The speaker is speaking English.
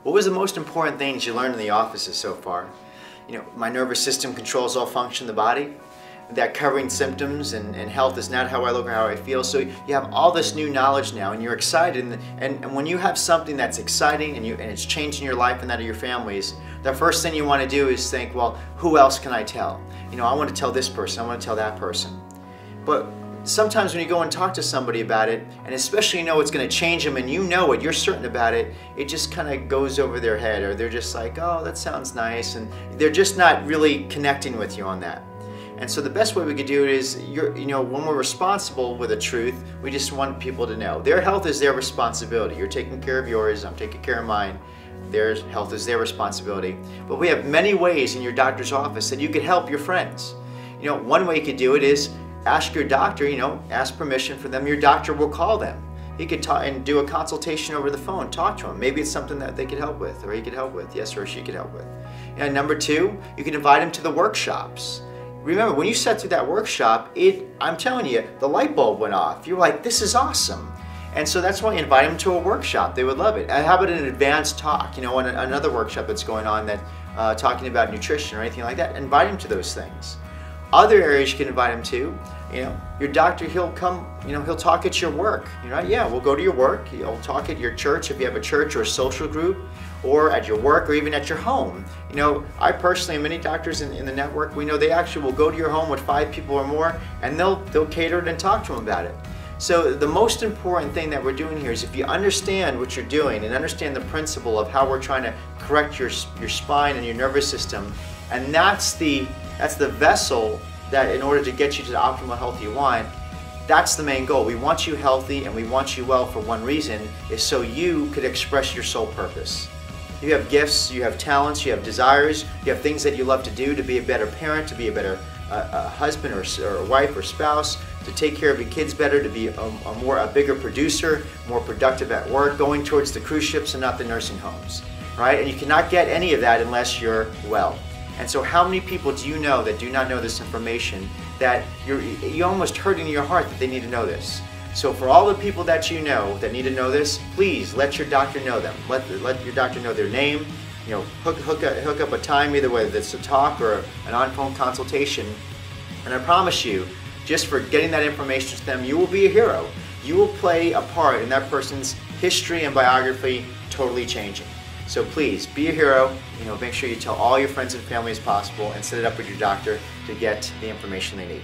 What was the most important things you learned in the offices so far? You know, my nervous system controls all function of the body. That covering symptoms and health is not how I look or how I feel. So you have all this new knowledge now and you're excited. And when you have something that's exciting and it's changing your life and that of your families, the first thing you want to do is think, well, who else can I tell? You know, I want to tell this person, I want to tell that person. But sometimes when you go and talk to somebody about it, and especially you know it's going to change them and you know it, you're certain about it, it just kind of goes over their head, or they're just like, oh, that sounds nice, and they're just not really connecting with you on that. And so the best way we could do it is, when we're responsible with the truth, we just want people to know. Their health is their responsibility. You're taking care of yours, I'm taking care of mine. Their health is their responsibility. But we have many ways in your doctor's office that you could help your friends. You know, one way you could do it is ask your doctor, ask permission for them. Your doctor will call them. He could talk and do a consultation over the phone, talk to them. Maybe it's something that they could help with, or he could help with, yes, or she could help with. And number two, you can invite them to the workshops. Remember, when you sat through that workshop, I'm telling you, the light bulb went off. You're like, this is awesome. And so that's why you invite them to a workshop. They would love it. And how about an advanced talk, on another workshop that's going on that talking about nutrition or anything like that. Invite them to those things. Other areas you can invite them to, your doctor, he'll come, he'll talk at your work. Yeah, we'll go to your work. He'll talk at your church if you have a church or a social group, or at your work, or even at your home. I personally, and many doctors in the network, we know they actually will go to your home with 5 people or more, and they'll cater it and talk to them about it. So the most important thing that we're doing here is, if you understand what you're doing and understand the principle of how we're trying to correct your spine and your nervous system, and that's the vessel that, in order to get you to the optimal health you want, that's the main goal. We want you healthy and we want you well for one reason, is so you could express your soul purpose. You have gifts, you have talents, you have desires, you have things that you love to do, to be a better parent, to be a better husband or a wife or spouse, to take care of your kids better, to be a bigger producer, more productive at work, going towards the cruise ships and not the nursing homes, right? And you cannot get any of that unless you're well. And so how many people do you know that do not know this information, that you're almost hurting in your heart that they need to know this? So for all the people that you know that need to know this, please let your doctor know them. Let your doctor know their name. Hook up a time, either whether it's a talk or an on-phone consultation. And I promise you, just for getting that information to them, you will be a hero. You will play a part in that person's history and biography totally changing. So please, be a hero. Make sure you tell all your friends and family as possible, and set it up with your doctor to get the information they need.